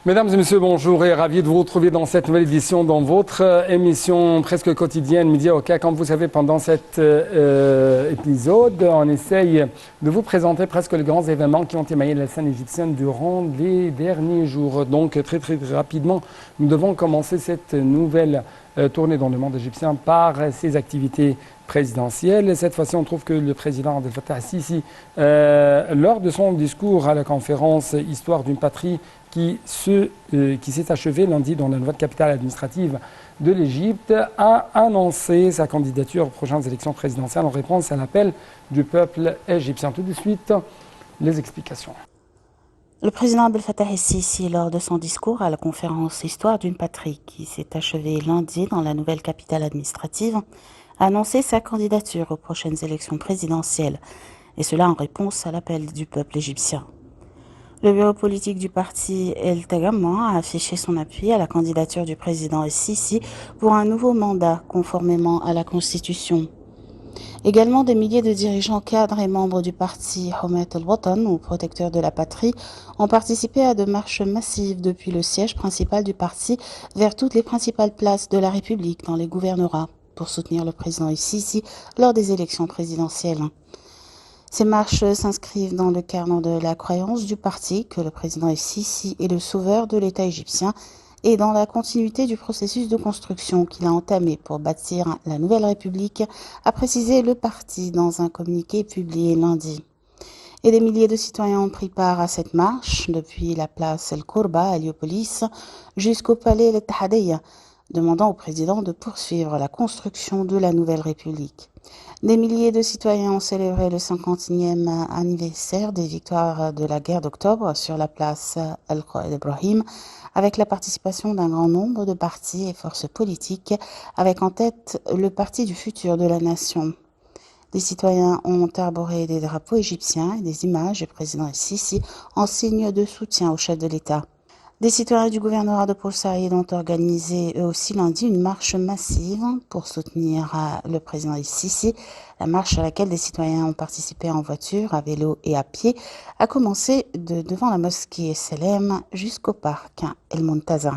Mesdames et messieurs, bonjour et ravi de vous retrouver dans cette nouvelle édition dans votre émission presque quotidienne Midi Oka. Comme vous savez, pendant cet épisode, on essaye de vous présenter presque les grands événements qui ont émaillé la scène égyptienne durant les derniers jours. Donc très rapidement, nous devons commencer cette nouvelle tournée dans le monde égyptien par ses activités présidentielles. Cette fois-ci, on trouve que le président Abdel Fattah al-Sisi, lors de son discours à la conférence Histoire d'une patrie, qui s'est achevé lundi dans la nouvelle capitale administrative de l'Égypte, a annoncé sa candidature aux prochaines élections présidentielles en réponse à l'appel du peuple égyptien. Tout de suite, les explications. Le président Abdel Fattah el-Sisi, lors de son discours à la conférence Histoire d'une patrie qui s'est achevée lundi dans la nouvelle capitale administrative, a annoncé sa candidature aux prochaines élections présidentielles, et cela en réponse à l'appel du peuple égyptien. Le bureau politique du parti El Tagamma a affiché son appui à la candidature du président el-Sisi pour un nouveau mandat conformément à la Constitution. Également, des milliers de dirigeants cadres et membres du parti Homet el-Watan, ou protecteur de la patrie, ont participé à de marches massives depuis le siège principal du parti vers toutes les principales places de la République dans les gouvernorats pour soutenir le président el-Sisi lors des élections présidentielles. Ces marches s'inscrivent dans le cadre de la croyance du parti que le président el-Sisi est le sauveur de l'État égyptien et dans la continuité du processus de construction qu'il a entamé pour bâtir la nouvelle République, a précisé le parti dans un communiqué publié lundi. Et des milliers de citoyens ont pris part à cette marche, depuis la place El Kourba à Héliopolis jusqu'au palais El Tahadiyya, demandant au président de poursuivre la construction de la nouvelle République. Des milliers de citoyens ont célébré le 50e anniversaire des victoires de la guerre d'octobre sur la place Al-Qaïd Ibrahim, avec la participation d'un grand nombre de partis et forces politiques, avec en tête le Parti du futur de la nation. Les citoyens ont arboré des drapeaux égyptiens et des images du président el-Sisi en signe de soutien au chef de l'État. Des citoyens du gouvernorat de Port Saïd ont organisé eux aussi lundi une marche massive pour soutenir le président el-Sisi. La marche à laquelle des citoyens ont participé en voiture, à vélo et à pied a commencé devant la mosquée Selem jusqu'au parc El Montaza.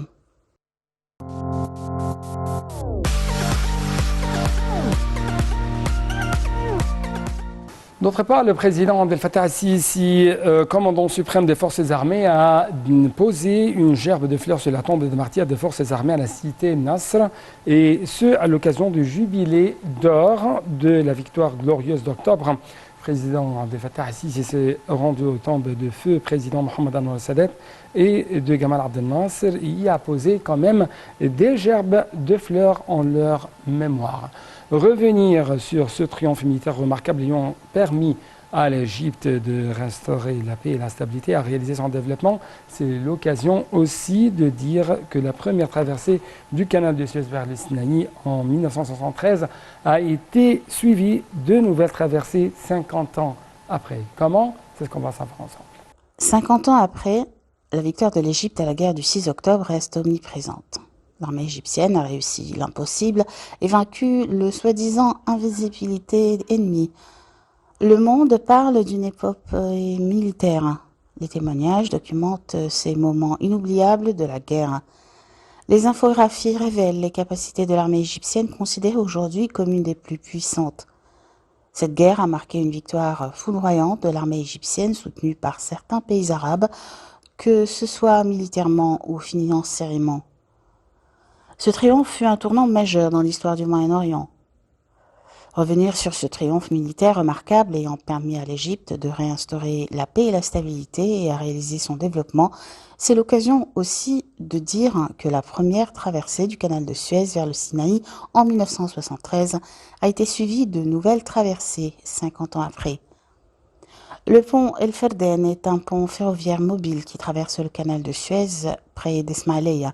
D'autre part, le président Abdel Fattah al-Sisi, commandant suprême des forces armées, a posé une gerbe de fleurs sur la tombe de martyrs des forces armées à la cité Nasr, et ce à l'occasion du jubilé d'or de la victoire glorieuse d'octobre. Le président Abdel Fattah al-Sisi s'est rendu aux tombes de feu président Mohamed Anwar Sadat et de Gamal Abdel Nasser. Il y a posé quand même des gerbes de fleurs en leur mémoire. Revenir sur ce triomphe militaire remarquable ayant permis à l'Égypte de restaurer la paix et la stabilité, à réaliser son développement, c'est l'occasion aussi de dire que la première traversée du canal de Suez vers le Sinaï en 1973 a été suivie de nouvelles traversées 50 ans après. Comment? C'est ce qu'on va savoir ensemble. 50 ans après, la victoire de l'Égypte à la guerre du 6 octobre reste omniprésente. L'armée égyptienne a réussi l'impossible et vaincu le soi-disant invisibilité ennemie. Le monde parle d'une épopée militaire. Les témoignages documentent ces moments inoubliables de la guerre. Les infographies révèlent les capacités de l'armée égyptienne considérée aujourd'hui comme une des plus puissantes. Cette guerre a marqué une victoire foudroyante de l'armée égyptienne soutenue par certains pays arabes, que ce soit militairement ou financièrement. Ce triomphe fut un tournant majeur dans l'histoire du Moyen-Orient. Revenir sur ce triomphe militaire remarquable ayant permis à l'Égypte de réinstaurer la paix et la stabilité et à réaliser son développement, c'est l'occasion aussi de dire que la première traversée du canal de Suez vers le Sinaï en 1973 a été suivie de nouvelles traversées 50 ans après. Le pont El Ferden est un pont ferroviaire mobile qui traverse le canal de Suez près d'Esmaïlia.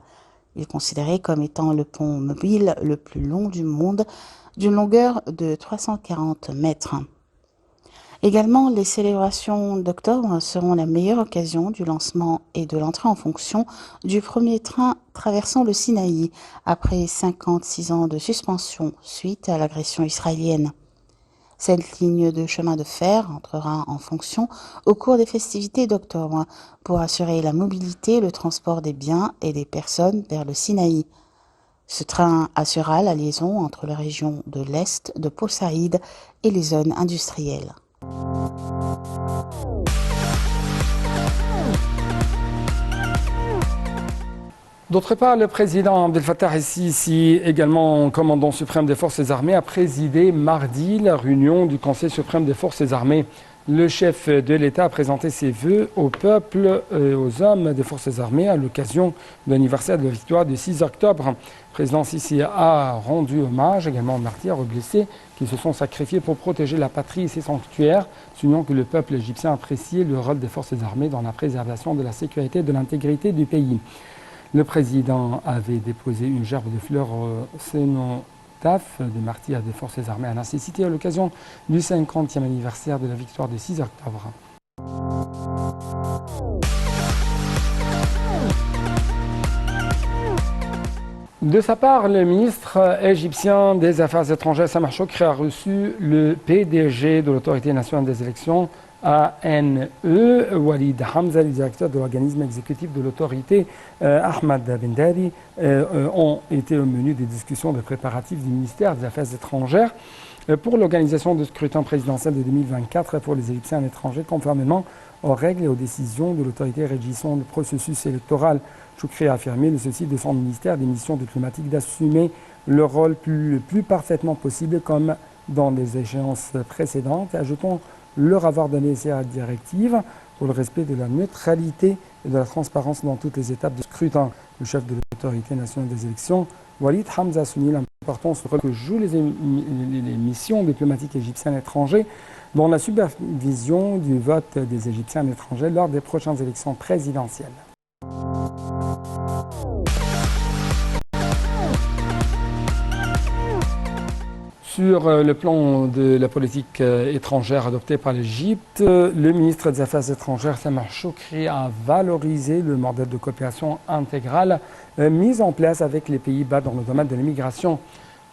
Il est considéré comme étant le pont mobile le plus long du monde, d'une longueur de 340 mètres. Également, les célébrations d'octobre seront la meilleure occasion du lancement et de l'entrée en fonction du premier train traversant le Sinaï après 56 ans de suspension suite à l'agression israélienne. Cette ligne de chemin de fer entrera en fonction au cours des festivités d'octobre pour assurer la mobilité et le transport des biens et des personnes vers le Sinaï. Ce train assurera la liaison entre la région de l'Est de Port Saïd et les zones industrielles. D'autre part, le président Abdel Fattah el-Sisi, également commandant suprême des forces armées, a présidé mardi la réunion du Conseil suprême des forces armées. Le chef de l'État a présenté ses vœux au peuple et aux hommes des forces armées à l'occasion de l'anniversaire de la victoire du 6 octobre. Le président Sisi a rendu hommage également aux martyrs, aux blessés qui se sont sacrifiés pour protéger la patrie et ses sanctuaires, soulignant que le peuple égyptien appréciait le rôle des forces armées dans la préservation de la sécurité et de l'intégrité du pays. Le président avait déposé une gerbe de fleurs au cénotaphe des martyrs des forces armées à Nassau-Cité à l'occasion du 50e anniversaire de la victoire du 6 octobre. De sa part, le ministre égyptien des Affaires étrangères, Samar Choukri, a reçu le PDG de l'Autorité nationale des élections, ANE, Walid Hamza, le directeur de l'organisme exécutif de l'autorité, Ahmad Bendari, ont été au menu des discussions de préparatifs du ministère des Affaires étrangères pour l'organisation du scrutin présidentiel de 2024 pour les Égyptiens à l'étranger, conformément aux règles et aux décisions de l'autorité régissant le processus électoral. Choukri a affirmé le souci de son ministère des missions diplomatiques d'assumer le rôle le plus parfaitement possible comme dans les échéances précédentes, ajoutant leur avoir donné ces directives pour le respect de la neutralité et de la transparence dans toutes les étapes du scrutin. Le chef de l'autorité nationale des élections, Walid Hamza, a souligné l'importance que jouent les missions diplomatiques égyptiennes à l'étranger dans la supervision du vote des Égyptiens à l'étranger lors des prochaines élections présidentielles. Sur le plan de la politique étrangère adoptée par l'Égypte, le ministre des Affaires étrangères, Samar Choukri, a valorisé le modèle de coopération intégrale mis en place avec les Pays-Bas dans le domaine de l'immigration.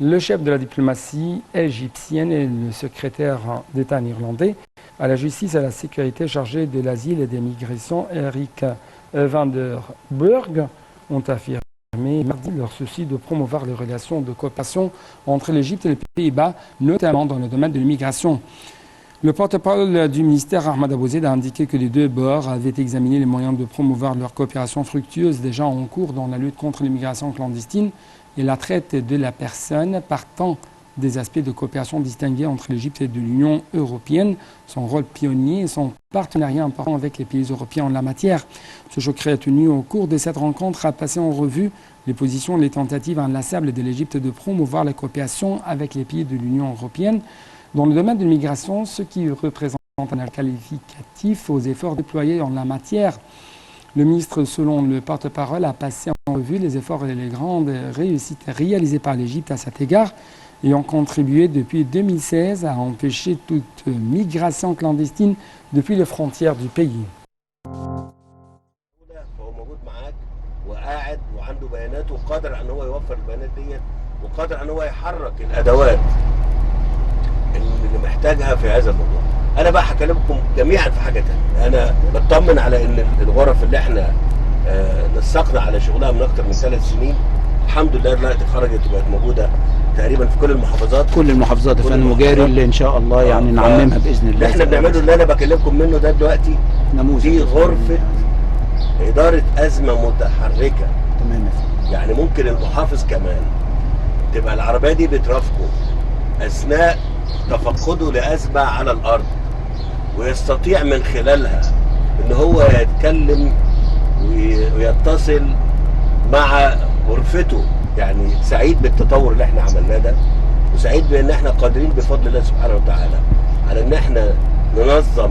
Le chef de la diplomatie égyptienne et le secrétaire d'État néerlandais à la justice et à la sécurité chargé de l'asile et des migrations, Erik van der Burg, ont affirmé mardi leur souci de promouvoir les relations de coopération entre l'Égypte et les Pays-Bas, notamment dans le domaine de l'immigration. Le porte-parole du ministère, Ahmad Abouzed, a indiqué que les deux bords avaient examiné les moyens de promouvoir leur coopération fructueuse déjà en cours dans la lutte contre l'immigration clandestine et la traite de la personne, partant des aspects de coopération distingués entre l'Égypte et de l'Union européenne, son rôle pionnier et son partenariat important avec les pays européens en la matière. Ce Choukri a tenu au cours de cette rencontre à passer en revue les positions et les tentatives inlassables de l'Égypte de promouvoir la coopération avec les pays de l'Union européenne dans le domaine de l'immigration, ce qui représente un qualificatif aux efforts déployés en la matière. Le ministre, selon le porte-parole, a passé en revue les efforts et les grandes réussites réalisées par l'Égypte à cet égard et ont contribué depuis 2016 à empêcher toute migration clandestine depuis les frontières du pays. اللي محتاجها في هذا الموضوع. انا بقى هكلمكم جميعا في حاجه ثانيه، انا بطمن على ان الغرف اللي احنا نسقنا على شغلها من اكثر من 3 سنين الحمد لله دلوقتي خرجت وبقت موجوده تقريبا في كل المحافظات. كل المحافظات يا فندم، وجاري اللي ان شاء الله يعني نعممها باذن الله. اللي احنا بنعمله اللي انا بكلمكم منه ده دلوقتي نموذج دي غرفه اداره ازمه متحركه. تمام يا فندم. يعني ممكن المحافظ كمان تبقى العربيه دي بترافقه اثناء تفقده لأزمة على الأرض ويستطيع من خلالها إن هو يتكلم ويتصل مع غرفته. يعني سعيد بالتطور اللي احنا عملناه ده وسعيد بأن احنا قادرين بفضل الله سبحانه وتعالى على إن احنا ننظم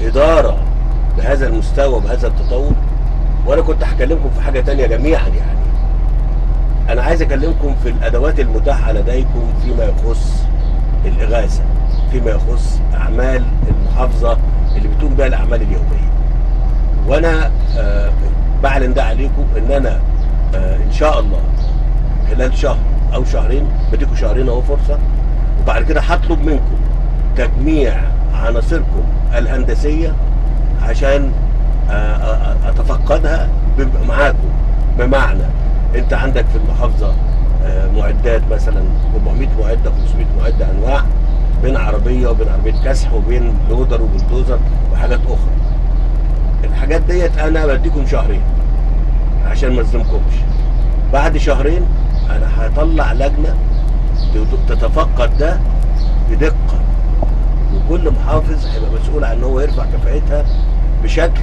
إدارة بهذا المستوى بهذا التطور. وأنا كنت هكلمكم في حاجة تانية جميعا. يعني أنا عايز أكلمكم في الأدوات المتاحة لديكم فيما يخص الإغاثة، فيما يخص أعمال المحافظة اللي بتقوم بها الأعمال اليومية. وأنا بعلن ده عليكم إن أنا إن شاء الله خلال شهر او شهرين، بديكم شهرين اهو فرصه، وبعد كده هطلب منكم تجميع عناصركم الهندسيه عشان اتفقدها معاكم. بمعنى انت عندك في المحافظه معدات مثلا 400 معده 500 معده انواع، بين عربيه وبين عربيه كسح وبين لودر وبلدوزر وحاجات اخرى. الحاجات ديت انا بديكم شهرين عشان ما اظلمكمش. بعد شهرين انا هطلع لجنه تتفقد ده بدقه، وكل محافظ هيبقى مسؤول عن ان هو يرفع كفاءتها بشكل.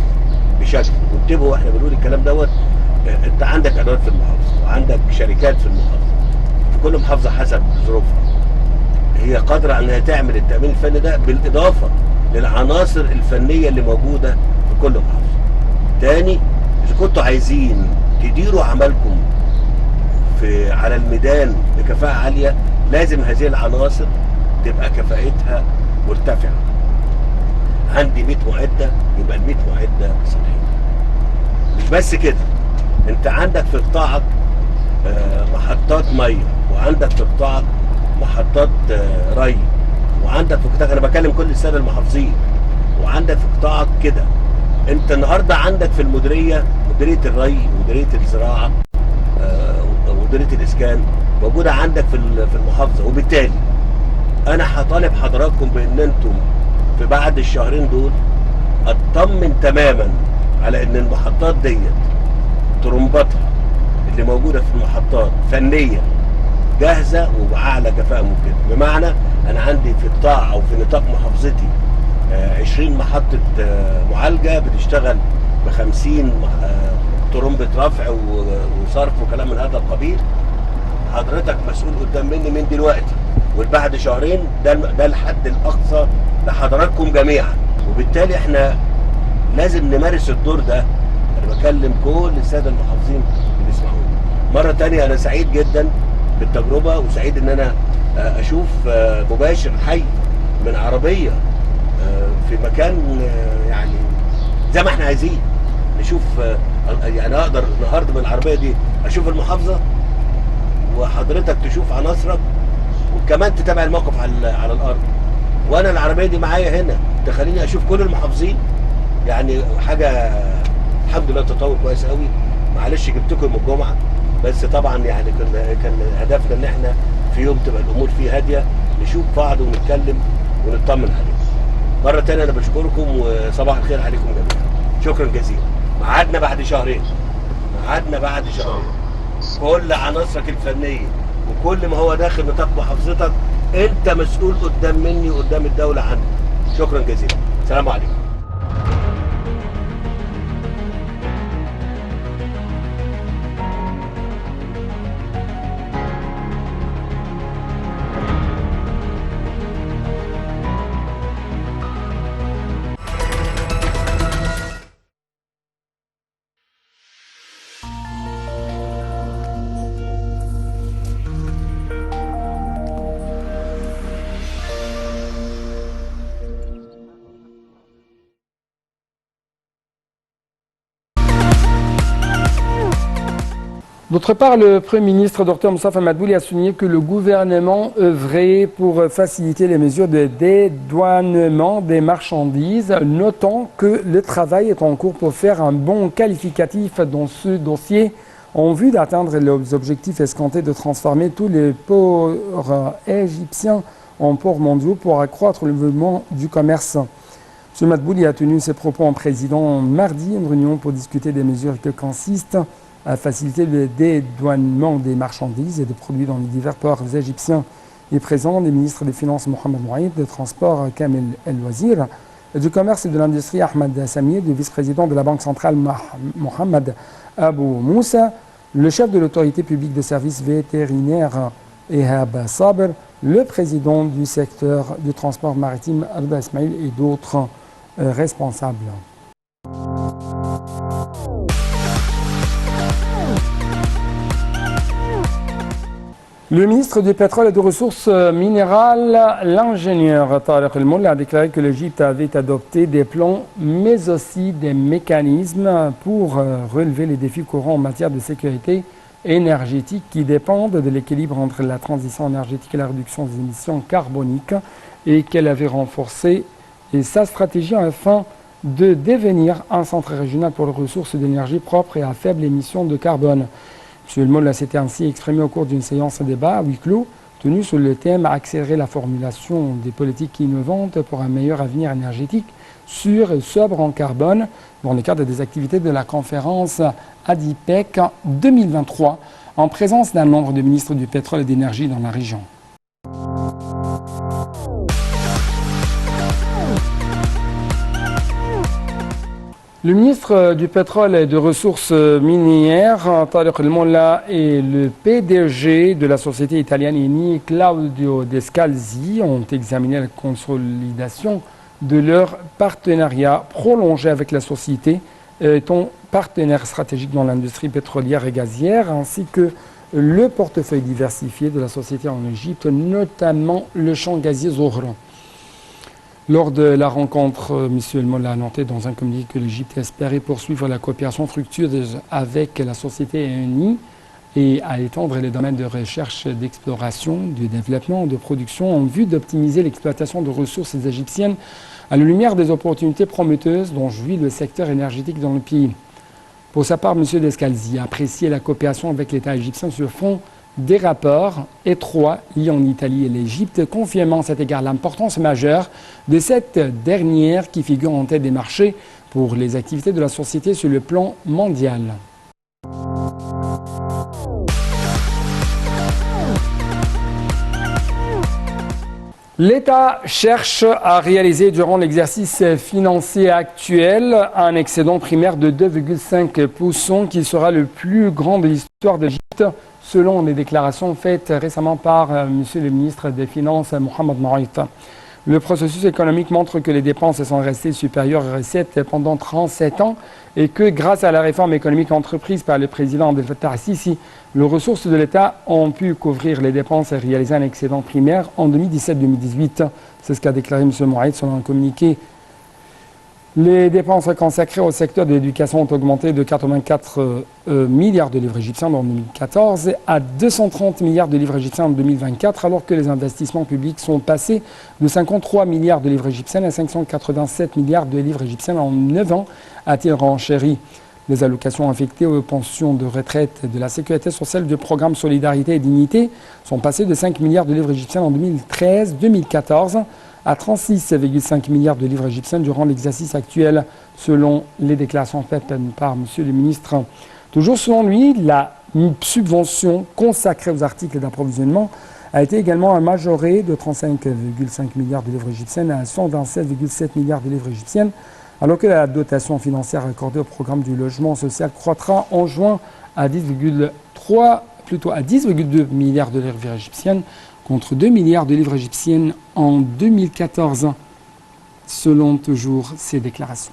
وانتبهوا احنا بنقول الكلام دوت، انت عندك ادوات في المحافظه وعندك شركات في المحافظه، في كل محافظه حسب ظروفها هي قادره انها تعمل التامين الفني ده بالاضافه للعناصر الفنيه اللي موجوده في كل محافظه. تاني، اذا كنتوا عايزين تديروا عملكم على الميدان بكفاءه عاليه، لازم هذه العناصر تبقى كفاءتها مرتفعه. عندي 100 معده، يبقى ال 100 معده صالحين. مش بس كده، انت عندك في قطاعك محطات ميه، وعندك في قطاعك محطات ري، وعندك في قطاعك، انا بكلم كل الساده المحافظين، وعندك في قطاعك كده. انت النهارده عندك في المديريه، مديريه الري ومديريه الزراعه ومديريه الاسكان موجوده عندك في المحافظه، وبالتالي انا هطالب حضراتكم بان انتم في بعد الشهرين دول اطمن تماما على ان المحطات ديت طرمباتها اللي موجوده في المحطات فنيه جاهزه وباعلى كفاءه ممكنه. بمعنى انا عندي في قطاع او في نطاق محافظتي 20 محطه معالجه بتشتغل ب50 طرمبه رفع وصرف وكلام من هذا القبيل. حضرتك مسؤول قدام مني من دلوقتي والبعد شهرين، ده الحد الاقصى لحضراتكم جميعا، وبالتالي احنا لازم نمارس الدور ده. انا بكلم كل الساده المحافظين اللي بيسمعوني مره تانية. انا سعيد جدا بالتجربه، وسعيد ان انا اشوف مباشر حي من عربيه في مكان يعني زي ما احنا عايزين نشوف. يعني اقدر النهارده من العربيه دي اشوف المحافظه، وحضرتك تشوف عناصرك، وكمان تتابع الموقف على الارض، وانا العربيه دي معايا هنا تخليني اشوف كل المحافظين. يعني حاجه الحمد لله تطور كويس قوي. معلش جبتكم الجمعه، بس طبعا يعني كان هدفنا ان احنا في يوم تبقى الامور فيه هاديه، نشوف بعض ونتكلم ونطمن عليكم. مره ثانيه انا بشكركم وصباح الخير عليكم جميعا. شكرا جزيلا. ميعادنا بعد شهرين. كل عناصرك الفنيه وكل ما هو داخل نطاق محافظتك انت مسؤول قدام مني وقدام الدوله عنه. شكرا جزيلا. السلام عليكم. D'autre part, le Premier ministre Dr Moustapha Madbouli a souligné que le gouvernement œuvrait pour faciliter les mesures de dédouanement des marchandises, notant que le travail est en cours pour faire un bon qualificatif dans ce dossier en vue d'atteindre les objectifs escomptés de transformer tous les ports égyptiens en ports mondiaux pour accroître le mouvement du commerce. M. Madbouli a tenu ses propos en présidant mardi une réunion pour discuter des mesures qui consistent à faciliter le dédouanement des marchandises et des produits dans les divers ports égyptiens. Il est présent les ministres des Finances Mohamed Mouaïd, des Transports Kamel El-Wazir, du Commerce et de l'Industrie Ahmed Samir, du vice-président de la Banque centrale Mohamed Abou Moussa, le chef de l'autorité publique des services vétérinaires Ehab Sabr, le président du secteur du transport maritime Alba Ismail et d'autres responsables. Le ministre du Pétrole et des Ressources minérales, l'ingénieur Tariq El-Molla, a déclaré que l'Égypte avait adopté des plans, mais aussi des mécanismes pour relever les défis courants en matière de sécurité énergétiques qui dépendent de l'équilibre entre la transition énergétique et la réduction des émissions carboniques et qu'elle avait renforcé sa stratégie afin de devenir un centre régional pour les ressources d'énergie propres et à faible émission de carbone. M. El Molla s'était ainsi exprimé au cours d'une séance de débat à huis clos tenue sur le thème « Accélérer la formulation des politiques innovantes pour un meilleur avenir énergétique sûr et sobre en carbone » dans le cadre des activités de la conférence ADIPEC 2023 en présence d'un nombre de ministres du pétrole et d'énergie dans la région. Le ministre du pétrole et des ressources minières, Tariq El Molla, et le PDG de la société italienne Eni, Claudio Descalzi, ont examiné la consolidation de leur partenariat prolongé avec la société, étant partenaire stratégique dans l'industrie pétrolière et gazière, ainsi que le portefeuille diversifié de la société en Égypte, notamment le champ gazier Zohran. Lors de la rencontre, M. El Molla a noté dans un communiqué que l'Égypte espérait poursuivre la coopération fructueuse avec la société Eni et à étendre les domaines de recherche, d'exploration, de développement, de production en vue d'optimiser l'exploitation de ressources égyptiennes à la lumière des opportunités prometteuses dont jouit le secteur énergétique dans le pays. Pour sa part, M. Descalzi a apprécié la coopération avec l'État égyptien sur fond des rapports étroits liant l'Italie et l'Égypte, confirmant à cet égard l'importance majeure de cette dernière qui figure en tête des marchés pour les activités de la société sur le plan mondial. L'État cherche à réaliser durant l'exercice financier actuel un excédent primaire de 2,5% qui sera le plus grand de l'histoire d'Égypte, selon les déclarations faites récemment par M. le ministre des Finances, Mohamed Maïta. Le processus économique montre que les dépenses sont restées supérieures aux recettes pendant 37 ans et que grâce à la réforme économique entreprise par le président Abdel Fattah al-Sisi, les ressources de l'État ont pu couvrir les dépenses et réaliser un excédent primaire en 2017-2018. C'est ce qu'a déclaré M. Moïta selon un communiqué. Les dépenses consacrées au secteur de l'éducation ont augmenté de 84 milliards de livres égyptiens en 2014 à 230 milliards de livres égyptiens en 2024, alors que les investissements publics sont passés de 53 milliards de livres égyptiens à 587 milliards de livres égyptiens en 9 ans, a-t-il renchéri. Les allocations affectées aux pensions de retraite de la sécurité sociale du programme Solidarité et Dignité sont passées de 5 milliards de livres égyptiens en 2013-2014 à 36,5 milliards de livres égyptiens durant l'exercice actuel, selon les déclarations faites par M. le ministre. Toujours selon lui, la subvention consacrée aux articles d'approvisionnement a été également majorée de 35,5 milliards de livres égyptiens à 127,7 milliards de livres égyptiens, alors que la dotation financière accordée au programme du logement social croîtra en juin à 10,2 milliards de livres égyptiens, contre 2 milliards de livres égyptiennes en 2014, selon toujours ces déclarations.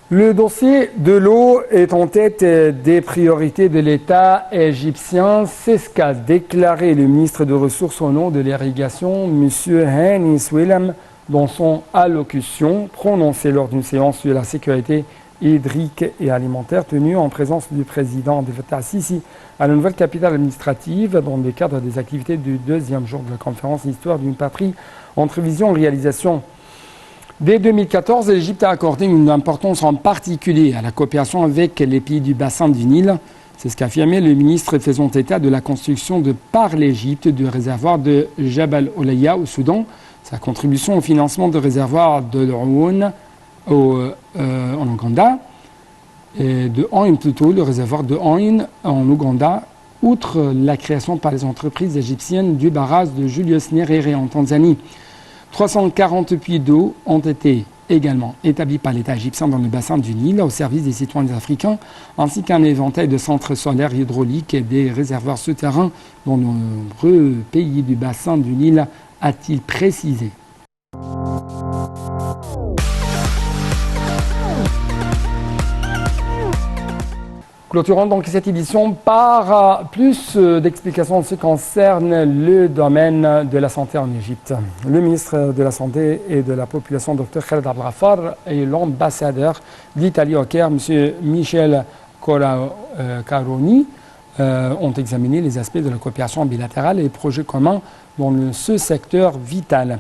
Le dossier de l'eau est en tête des priorités de l'État égyptien. C'est ce qu'a déclaré le ministre des Ressources au nom de l'irrigation, M. Hani Swilem, dans son allocution prononcée lors d'une séance sur la sécurité hydrique et alimentaire tenue en présence du président Abdel Fattah al-Sisi à la nouvelle capitale administrative dans le cadre des activités du deuxième jour de la conférence Histoire d'une patrie entre vision et réalisation. Dès 2014, l'Égypte a accordé une importance en particulier à la coopération avec les pays du bassin du Nil. C'est ce qu'a affirmé le ministre faisant état de la construction par l'Égypte du réservoir de Jabal Olaya au Soudan, sa contribution au financement du réservoir de l'Oun en Ouganda, et de Oin plutôt, le réservoir de Oin en Ouganda, outre la création par les entreprises égyptiennes du barrage de Julius Nyerere en Tanzanie. 340 puits d'eau ont été également établis par l'État égyptien dans le bassin du Nil au service des citoyens africains, ainsi qu'un éventail de centres solaires hydrauliques et des réservoirs souterrains dans de nombreux pays du bassin du Nil, a-t-il précisé. Clôturons donc cette édition par plus d'explications en ce qui concerne le domaine de la santé en Égypte. Le ministre de la Santé et de la Population, Dr Khaled Abdelghafar, et l'ambassadeur d'Italie au Caire, M. Michel Caroni, ont examiné les aspects de la coopération bilatérale et les projets communs dans ce secteur vital.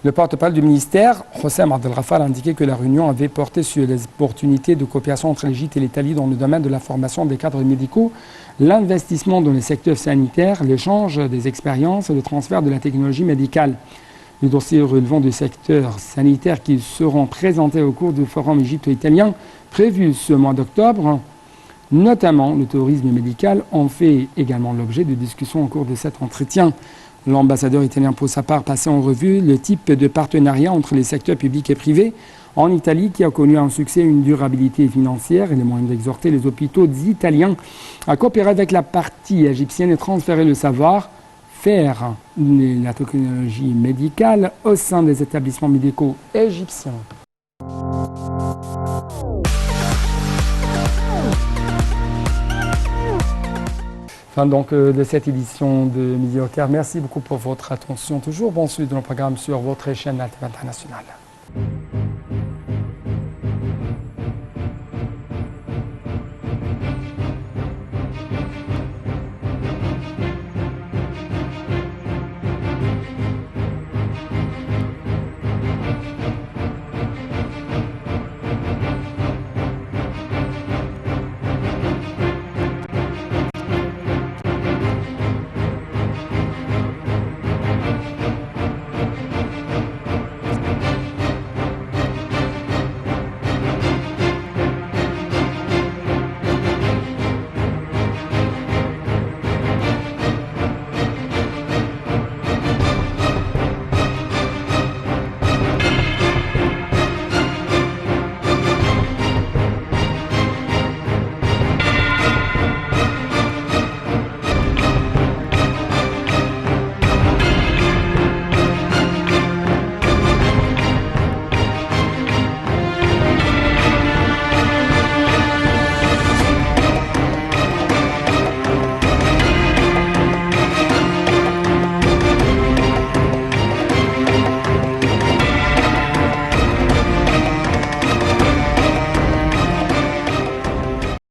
Le porte-parole du ministère, Hossam Abdelghafar, a indiqué que la réunion avait porté sur les opportunités de coopération entre l'Égypte et l'Italie dans le domaine de la formation des cadres médicaux, l'investissement dans les secteurs sanitaires, l'échange des expériences et le transfert de la technologie médicale. Les dossiers relevant du secteur sanitaire qui seront présentés au cours du forum égypto-italien prévu ce mois d'octobre, notamment le tourisme médical, ont fait également l'objet de discussions au cours de cet entretien. L'ambassadeur italien, pour sa part, passait en revue le type de partenariat entre les secteurs publics et privés en Italie qui a connu un succès et une durabilité financière et les moyens d'exhorter les hôpitaux italiens à coopérer avec la partie égyptienne et transférer le savoir-faire et la technologie médicale au sein des établissements médicaux égyptiens. Fin donc de cette édition de Midi au Caire. Merci beaucoup pour votre attention. Toujours bon suivi de nos programmes sur votre chaîne Alternative Internationale.